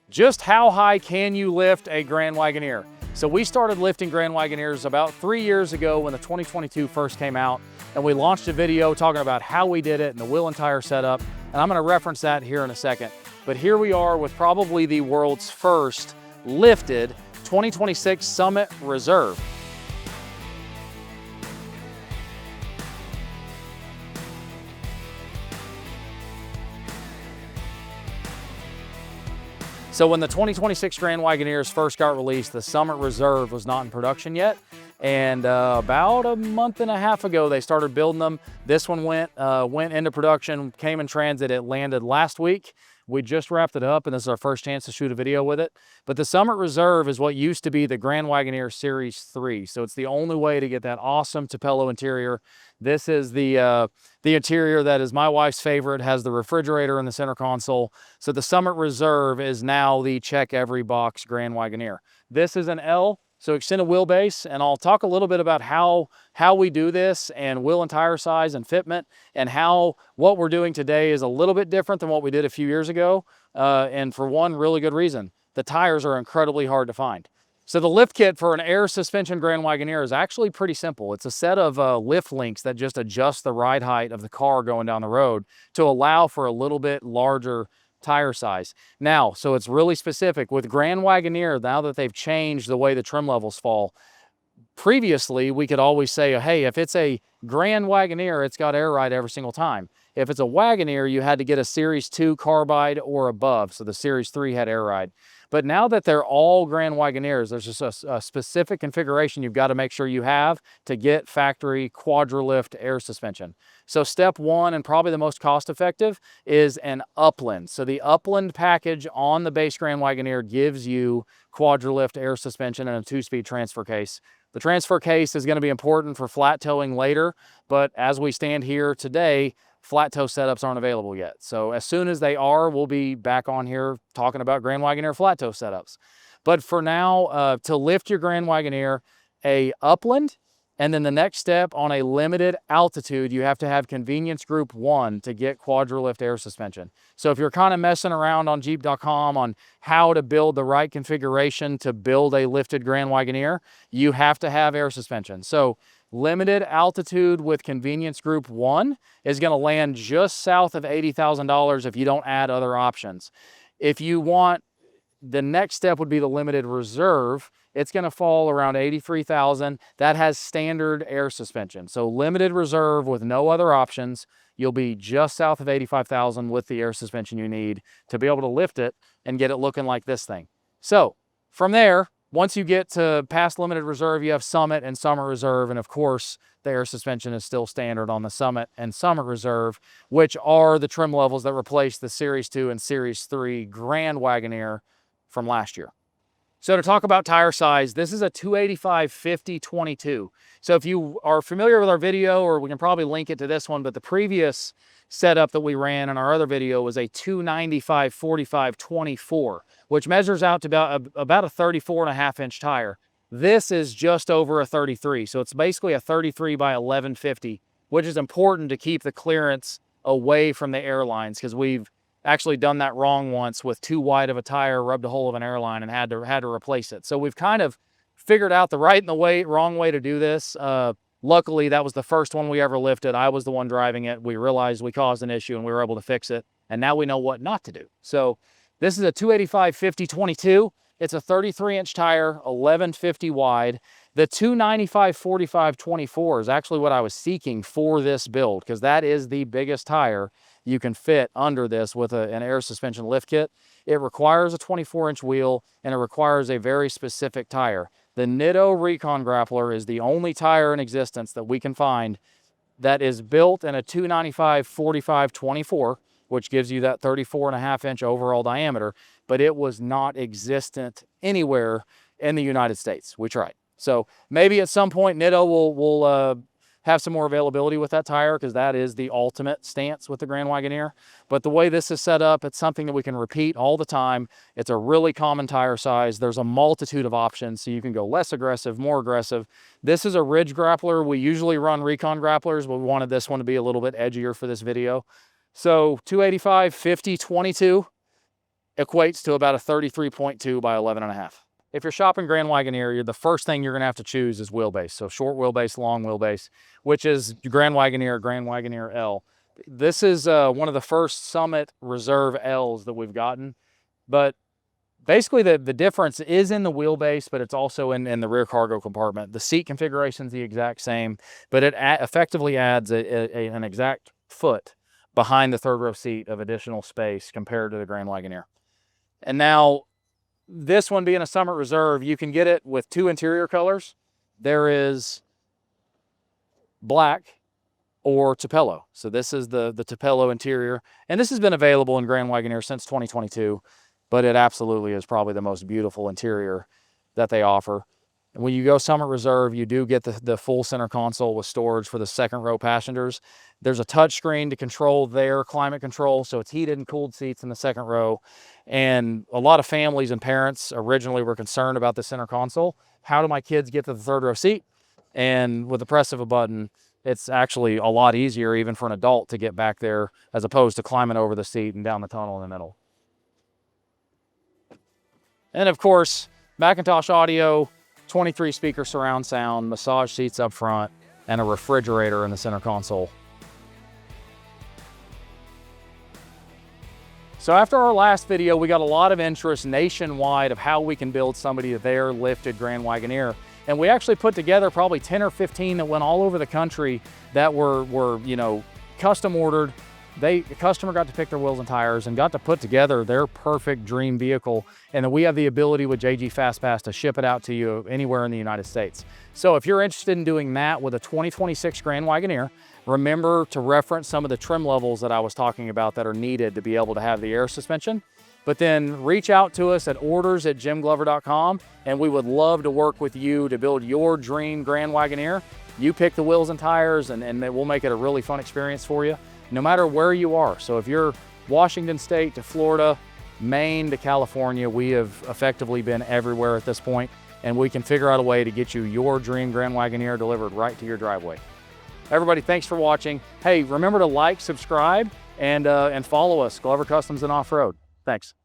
Just how high can you lift a Grand Wagoneer? So we started lifting Grand Wagoneers about 3 years ago when the 2022 first came out, and we launched a video talking about how we did it and the wheel and tire setup, and I'm gonna reference that here in a second. But here we are with probably the world's first lifted 2026 Summit Reserve. So when the 2026 Grand Wagoneers first got released, the Summit Reserve was not in production yet. And about a month and a half ago, they started building them. This one went into production, came in transit. It landed last week. We just wrapped it up, and this is our first chance to shoot a video with it. But the Summit Reserve is what used to be the Grand Wagoneer Series 3. So it's the only way to get that awesome Tupelo interior. This is the interior that is my wife's favorite, has the refrigerator in the center console. So the Summit Reserve is now the check every box Grand Wagoneer. This is an L, so extended wheelbase, and I'll talk a little bit about how we do this and wheel and tire size and fitment, and how what we're doing today is a little bit different than what we did a few years ago. And for one really good reason, the tires are incredibly hard to find. So the lift kit for an air suspension Grand Wagoneer is actually pretty simple. It's a set of lift links that just adjust the ride height of the car going down the road to allow for a little bit larger tire size. Now, so it's really specific. With Grand Wagoneer, now that they've changed the way the trim levels fall, previously we could always say, hey, if it's a Grand Wagoneer, it's got air ride every single time. If it's a Wagoneer, you had to get a Series 2 carbide or above, so the Series 3 had air ride. But now that they're all Grand Wagoneers, there's just a specific configuration you've got to make sure you have to get factory Quadralift air suspension. So step one, and probably the most cost effective, is an Upland. So the Upland package on the base Grand Wagoneer gives you Quadralift air suspension and a 2-speed transfer case. The transfer case is going to be important for flat towing later, but as we stand here today, flat tow setups aren't available yet. So as soon as they are, we'll be back on here talking about Grand Wagoneer flat tow setups. But for now, to lift your Grand Wagoneer, a Upland, and then the next step on a limited altitude, you have to have Convenience Group 1 to get Quadralift air suspension. So if you're kind of messing around on Jeep.com on how to build the right configuration to build a lifted Grand Wagoneer, you have to have air suspension. So limited altitude with Convenience Group 1 is going to land just south of $80,000 if you don't add other options. If you want, the next step would be the limited reserve. It's going to fall around $83,000. That has standard air suspension. So limited reserve with no other options, you'll be just south of $85,000 with the air suspension you need to be able to lift it and get it looking like this thing. So from there, once you get to past limited reserve, you have Summit and Summit Reserve, and of course, the air suspension is still standard on the Summit and Summit Reserve, which are the trim levels that replace the Series 2 and Series 3 Grand Wagoneer from last year. So to talk about tire size, this is a 285/50/22. So if you are familiar with our video, or we can probably link it to this one, but the previous setup that we ran in our other video was a 295/45/24, which measures out to about a 34.5-inch tire. This is just over a 33. So it's basically a 33 by 1150, which is important to keep the clearance away from the airlines, because we've actually done that wrong once with too wide of a tire, rubbed a hole of an airline, and had to replace it. So we've kind of figured out the right and the wrong way to do this. Luckily, that was the first one we ever lifted. I was the one driving it. We realized we caused an issue and we were able to fix it. And now we know what not to do. So this is a 285/50/22. It's a 33-inch tire, 1150 wide. The 295/45/24 is actually what I was seeking for this build, because that is the biggest tire you can fit under this with an air suspension lift kit. It requires a 24-inch wheel, and it requires a very specific tire. The Nitto Recon Grappler is the only tire in existence that we can find that is built in a 295/45/24, which gives you that 34.5-inch overall diameter, but it was not existent anywhere in the United States. We tried. So maybe at some point Nitto will have some more availability with that tire, because that is the ultimate stance with the Grand Wagoneer. But the way this is set up, it's something that we can repeat all the time. It's a really common tire size. There's a multitude of options, so you can go less aggressive, more aggressive. This is a ridge grappler. We usually run Recon grapplers, but we wanted this one to be a little bit edgier for this video. So 285/50/22. equates to about a 33.2 by 11.5. If you're shopping Grand Wagoneer, the first thing you're gonna have to choose is wheelbase. So short wheelbase, long wheelbase, which is Grand Wagoneer L. This is one of the first Summit Reserve Ls that we've gotten, but basically the difference is in the wheelbase, but it's also in the rear cargo compartment. The seat configuration is the exact same, but it effectively adds an exact foot behind the third row seat of additional space compared to the Grand Wagoneer. And now, this one being a Summit Reserve, you can get it with two interior colors. There is black or Tupelo. So this is the Tupelo interior. And this has been available in Grand Wagoneer since 2022, but it absolutely is probably the most beautiful interior that they offer. And when you go Summit Reserve, you do get the full center console with storage for the second row passengers. There's a touch screen to control their climate control, so it's heated and cooled seats in the second row. And a lot of families and parents originally were concerned about the center console. How do my kids get to the third row seat? And with the press of a button, it's actually a lot easier even for an adult to get back there as opposed to climbing over the seat and down the tunnel in the middle. And of course, Macintosh audio, 23 speaker surround sound, massage seats up front, and a refrigerator in the center console. So after our last video, we got a lot of interest nationwide of how we can build somebody their lifted Grand Wagoneer. And we actually put together probably 10 or 15 that went all over the country that were you know, custom ordered. The customer got to pick their wheels and tires and got to put together their perfect dream vehicle. And then we have the ability with JG FastPass to ship it out to you anywhere in the United States. So if you're interested in doing that with a 2026 Grand Wagoneer, remember to reference some of the trim levels that I was talking about that are needed to be able to have the air suspension. But then reach out to us at orders@jimglover.com, and we would love to work with you to build your dream Grand Wagoneer. You pick the wheels and tires, and we'll make it a really fun experience for you, no matter where you are. So if you're Washington State to Florida, Maine to California, we have effectively been everywhere at this point, and we can figure out a way to get you your dream Grand Wagoneer delivered right to your driveway. Everybody, thanks for watching. Hey, remember to like, subscribe, and follow us, Glover Customs and Off-Road. Thanks.